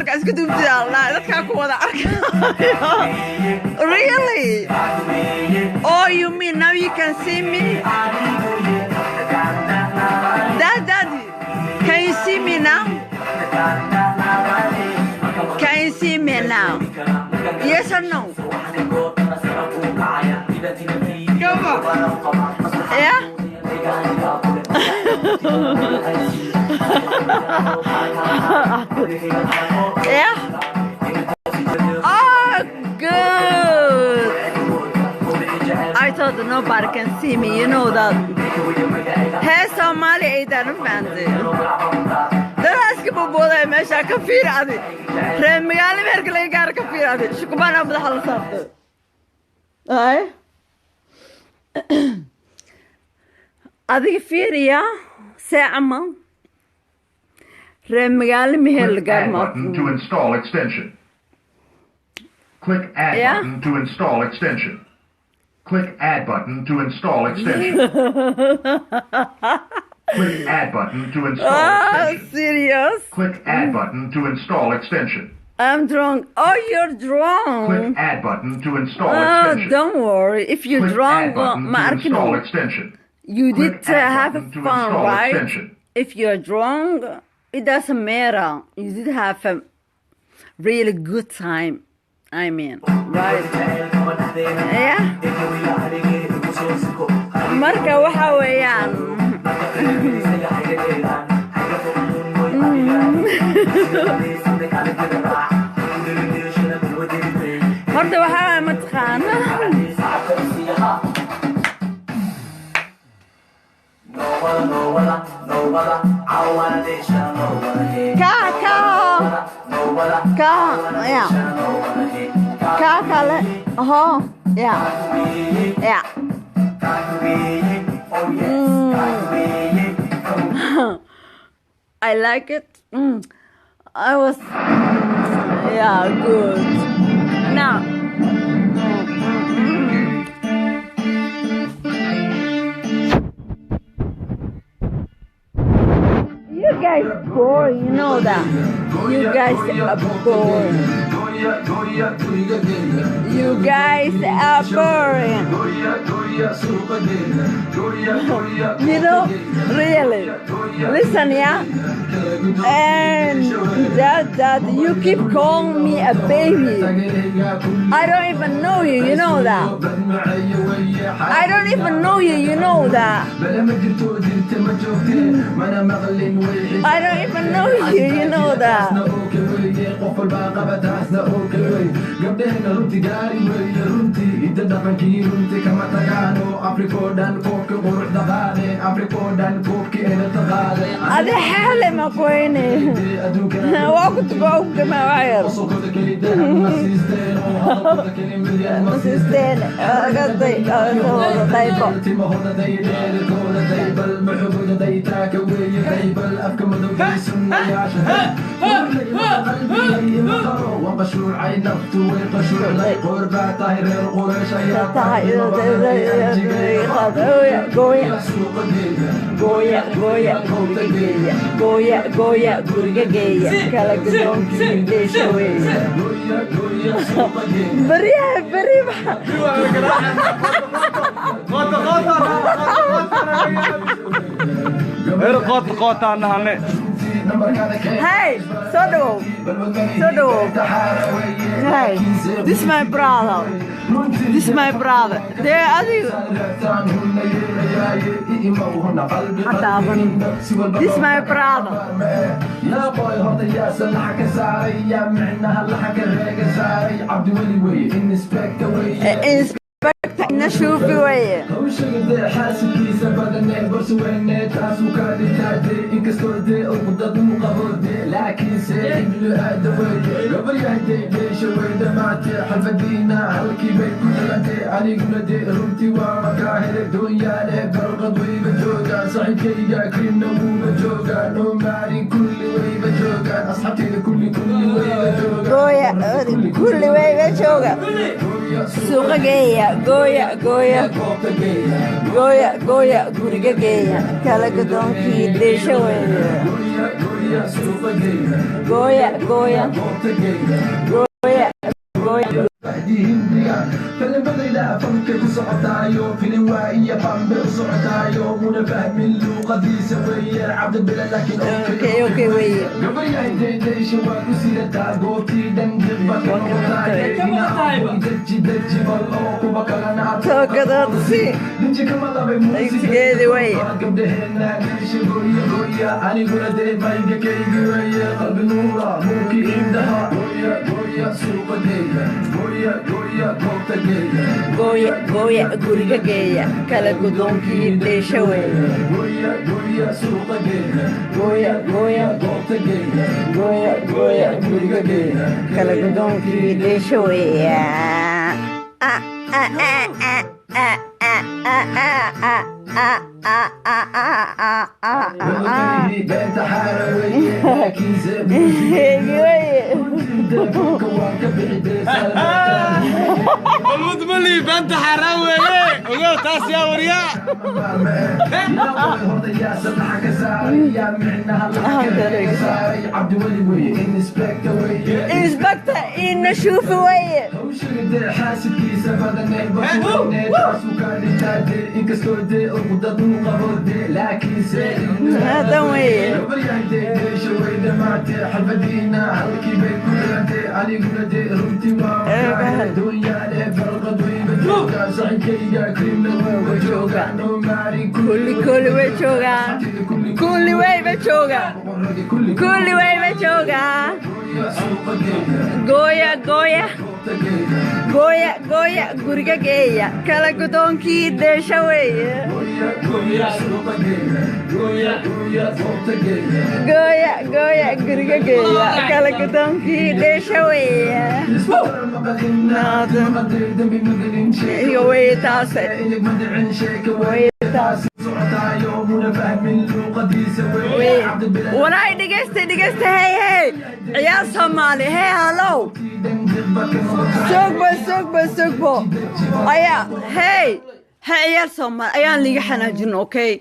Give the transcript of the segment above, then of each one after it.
marka isku duubtida Allah dadka ku wada arkay really oh you mean now you can see me daddy can you see me now can you see me now yes or no come on yeah yeah oh good I thought nobody can see me you know that hey somaliyed I don't fancy دراسك بوضع ماشي كفير عادي رمي قال ميرك لي قال كفير عادي شو كمان أبدا حل صارت هاي هذه كفيرية ساعة ما رمي قال ميرك قال ما to install extension click add button to install extension click add button to install extension click add button to install extension. Serious? Click add button to install extension. I'm drunk. Oh, you're drunk. Click add button to install extension. Don't worry. If you're click drunk, add button to install extension. You click did have fun, right? Extension. If you're drunk, it doesn't matter. You did have a really good time. I mean, right? Yeah? Marka waxa weeyaan horta waxaa ma taqaana ka kale ho ya I like it. I was, yeah, good. Now, you guys boring, you know that. You guys are boring. You guys are boring. You know, really. Listen, yeah. And that you keep calling me a baby. I don't even know you, you know that. I don't even know you, you know that. I don't even know you, you know that. هذا حالة ما كويني وقت بوق ما غير مسيستين قصدي طيبة وقشور عين نفط وقشور لي قربة طاهر القرش Goya, guriga geeya kala gadoonki deesha weeye bariba قطة نهني Hey, so do. Hey, this is my brother. This is my brother. They are the. This is my brother. نشوف وياه لكن سيد الأدوية قبل يهدي ليش ويدا معتي حلفدينا على كيبك كلتي علي قلدي رمتي ومكاهل الدنيا لك القضوي بجوجا صعيد كيجا كريم نمو بجوجا نوماري كل وي بجوجا أصحابتي كل وي بجوجا كل وي بجوجا suuqa geeya gooya guriga geeya kala gadoonkii deesha weeye gooya suuqa geeya gooya gooya goobta geeya gooya gooya bahdii hindiga filimmadayda fanka ku socotaayo filim waa iyo bambe u socotaayo muna fahmin luuqadiisa weeye cabdi bila laakiin okay weye gabaryahay deedeysha waa ku sidataa goobtii dhan dirba ka noqotaaye inaaboy deji bal oo kuba kalana tookadadsi dinji kama labay degsigeedi weye gabdhaheena deesha gooya aniguna dee mayga kaygi weeye qalbi nuura nuurkii indhaha gooya suuqa geeya gooya goobta geeya gooya guriga geeya kala gudoonkii dheesha weeye gooya suuqa geeya gooya goobta geeya gooya guriga geeya kala gudoonkii dheesha weeye beenta xaara weeye laakiinse heegi weye telefoonka waan ka bixi balmud mali banta xaraan weeye ogow taas yaa waryaa inspector ina shuufi weye xaasidkiisa inkastoo dee ugu dad uu qabo dee laakiinse hadan weye deesha way dhamaatee xalfadiina halkii bay ku dhilantee aniguna dee runtii waa doonyaale farqad wayba joogaa saxinkayga krimna wayba joogaa noo maarin kulli way joogaa kulli wayba joogaa kulli wayba joogaa gooya guriga geeya kala gudoonkii dheesha weeye gooya guriga geeya kala gudoonkii dheesha weeye iyo weye taase walaay dhegeysta hey ciyaar soomaali hey hallow sogbo ayaa hey ciyaar soomaali ayaan liiga xanaajin okay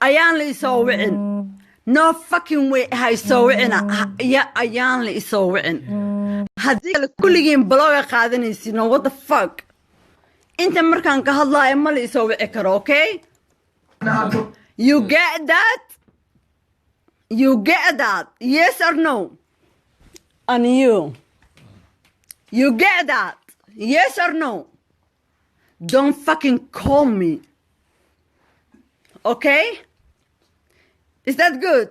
ayaan la isoo wicin no fucking way ha isoo wicina ayaan la isoo wicin haddii kale kulligiin bloga qaadanaysin what the fuck inta markaan ka hadlaayo ma la isoo wici karo okay you get that yes or no and you get that yes or no don't fucking call me okay is that good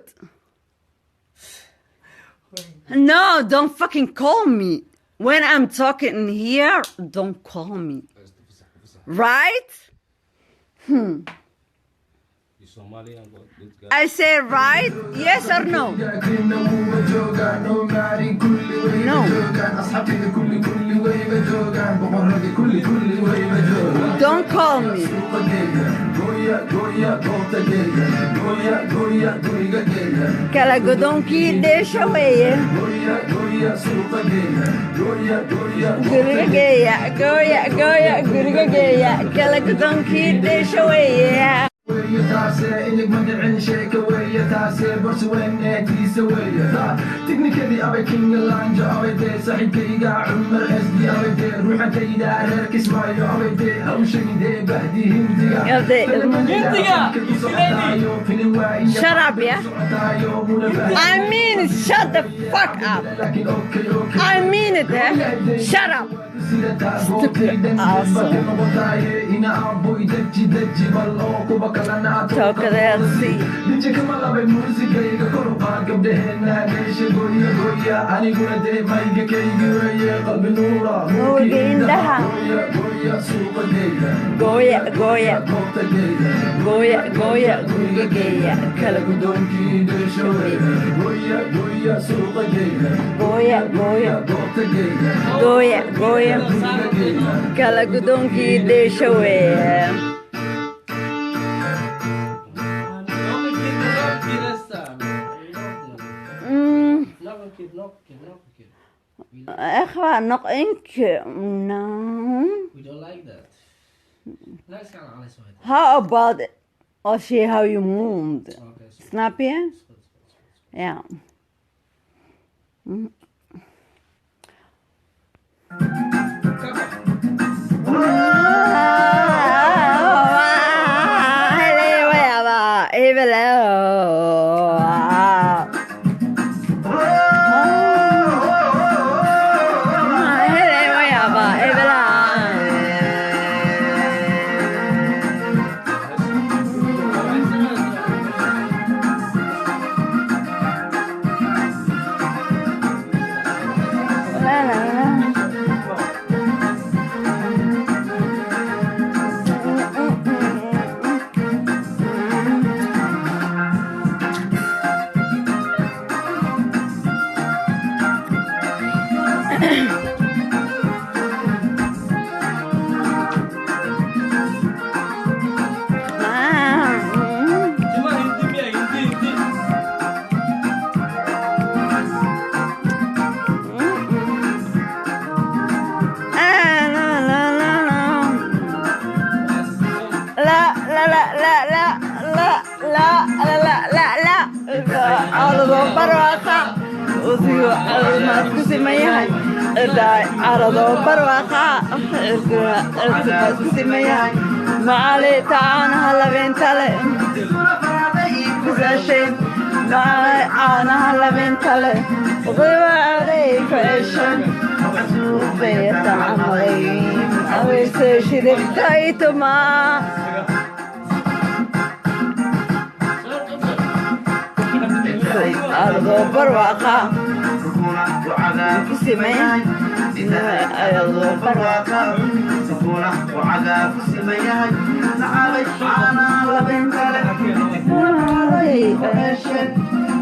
no don't fucking call me when I'm talking here don't call me right I say right yes or no no don't call me kala gudoonkii dheesha weeye guriga geeya guriga geeya kala gudoonkii dheesha weeye taase ilig magacin sheeka weeye taase borsi weyneetiisa weeye tiknikadii abay kinga laanjo abay dee saxiibkayga cumar sd abay dee ruuxantayda reer kismaayo abay dee hawshayidee bahdii hindiga shut up yeah I mean it shut the fuck up I mean it shut up stupid asshole tookadadsi nuurga indhaha gooya guriga geeya kala gudoonkii dheesha weeye gooya kala gudoonkii dheesha weeye nog één keer. No. We don't like that. Dat is gewoon alles wat. How about als je how you moved? Okay, Snap je? Yeah. معالي تعانا هلا بنت لي بزاشين معالي عانا هلا بنت لي غيب عليك عشان بيت عمري أويس شربت ايتما أرضو برواقع كسيمين أرضو برواقع سكونة وعذاب سميها تعبت معانا لبنت لك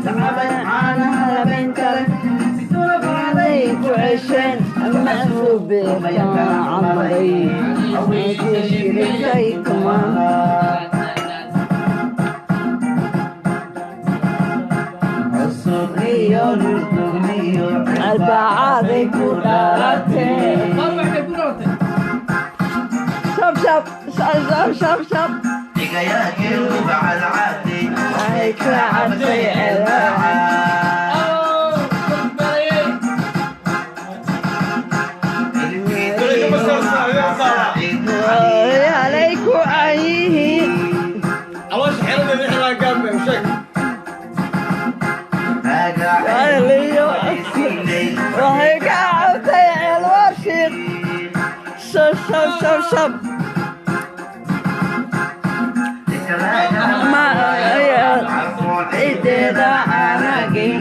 تعبت معانا لبنت لك عليك وعشان المأسوب يا عمري أويك شريكيكما الصغير الدنيا البعاض كلاتين شب حكايات بعد عادي هيك عدي عليك وعيه عواش حلوة اللي احنا قامنا وشك وهيك عدي الورشيق شب ما إذا عرقي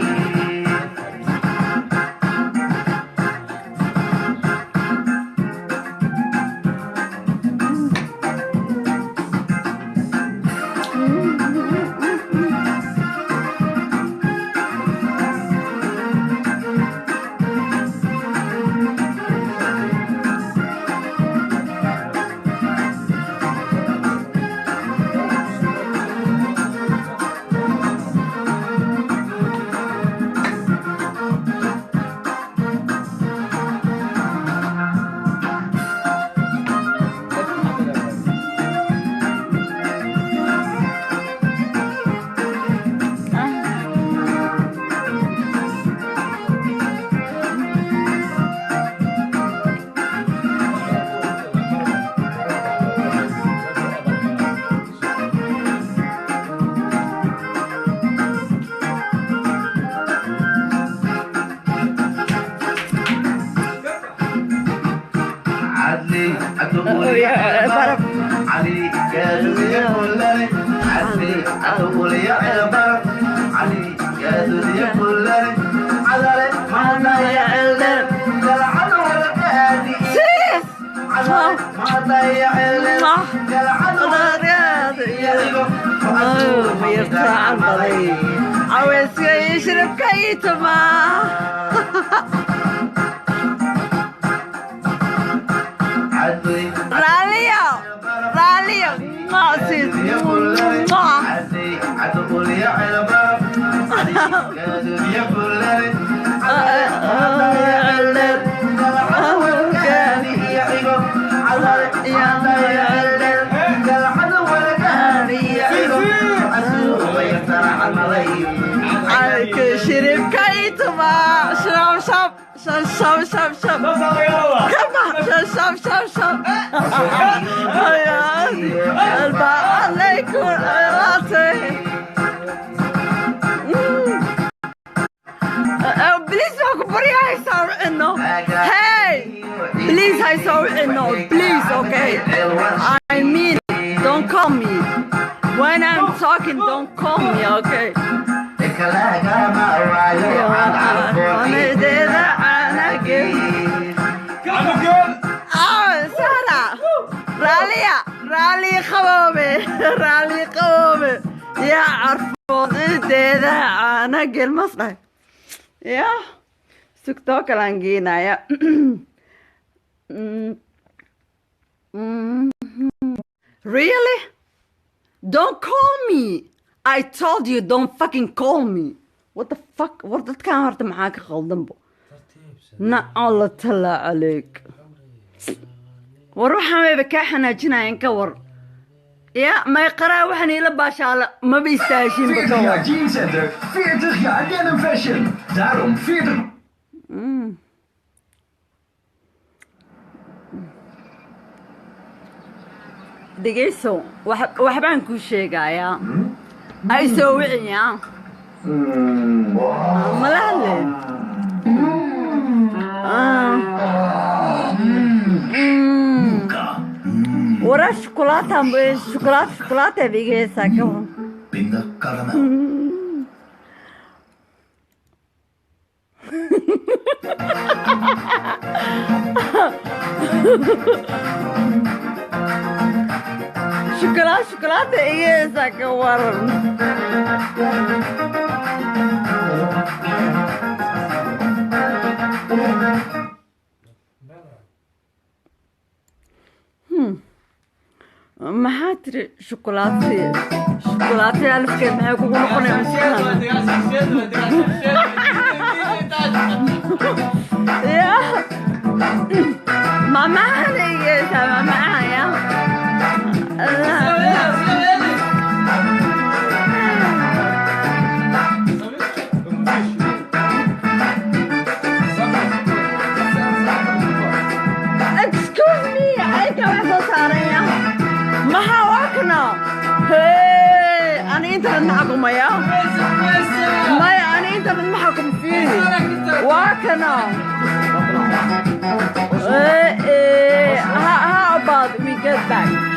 علي قالوا يقول لي عدي أقول يا عبر علي قالوا يقول لي علي ما يعلم قال ولا كادي علي ما يعلم قال ولا كادي يرتاع البضي عاوز يشرب كيتما راليا ما سيد ما أقول يا عبر علي قالوا يقول لي عليك شوف عليكم راسي بليز اكبر يا هيصور انه هاي بليز هيصور انه بليز اوكي I mean don't call me when I'm talking don't call me okay رالي قومي يا عرفون انتذا انا قل مصنع يا سكتوك لانجينا يا Really? Don't call me. I told you don't fucking call me. What the fuck? What that كان هرت معاك غلطن بو. الله تلا عليك. وروح ما بكاحنا جنا ينكور. Ja, maar ik we gaan hele basale, maar wie staat je in 40 jaar Jeans Center, 40 jaar denim fashion. Daarom 40. دقيسو وحبان كل شيء يا أي سوي يا ملالي ورا شوكولاتة بيجيسا كمان Binder karamel. شوكولاتة بيجيسا كمان ما هاتري شوكولاتي ألف كيف معي كوكو نقوني مسكنا يا ما معاني يا ما معايا Excuse me عليك واحدة صارية ما هواكنا هي أنا إنترنت معكم يا ما أنا إنترنت معكم فيه واكنا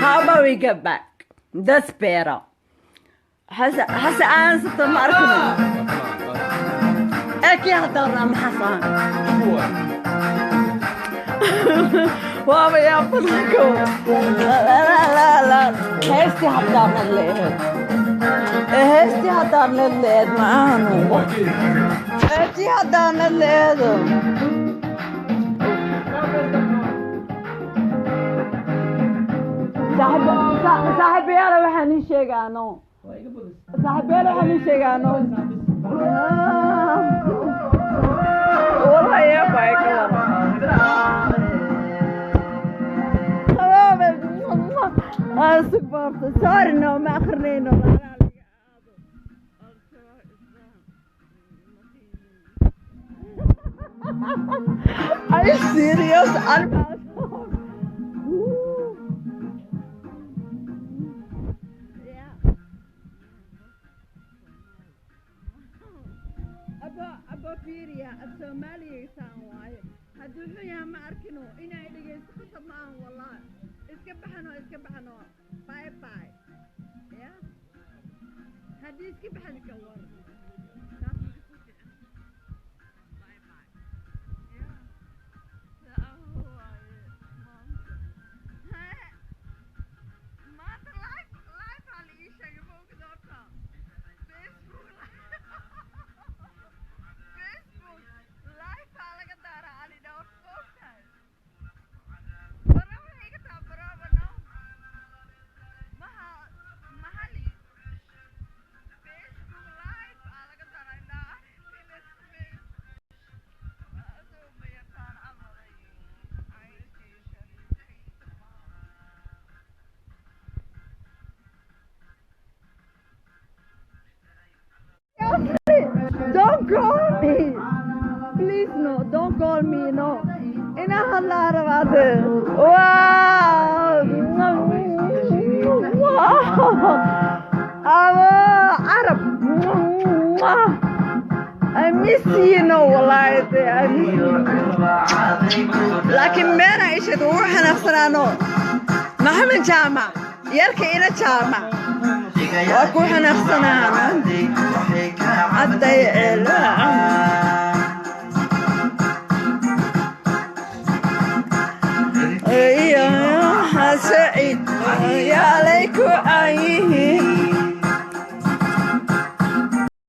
how about we get back that's better حس أنا ست ما أعرفنا أكيد هضرنا محصن وابا يا فضلكم لا هستي حضرنا الليل معانا هستي حضرنا الليل صاحبي يلا وحني شيغانو والله يا بايك سكبرت صارنا ما اخرينا Are you serious? أبا فيريا الصومالي سانواي هدوحو يا ما أركنو إنا إليجي سقط معهم والله اسكبحنو باي باي يا هدي اسكبحن كور باي باي يا لا هو ما لايف على إيشا يبوك دوتا فيسبوك لايف على قدار علي دور فوكس برا هيك تعبرا بنو محلي فيسبوك لايف على قدار لا Don't call me. Please no, don't call me, no. In a halal about it. Wow. Arab. I miss you, no, wallahi. I miss you. لكن بين عيشة وروحنا فرانو محمد جامع يركي إلى جامع وكوحنا فرانو عدي إلى يا سعيد يا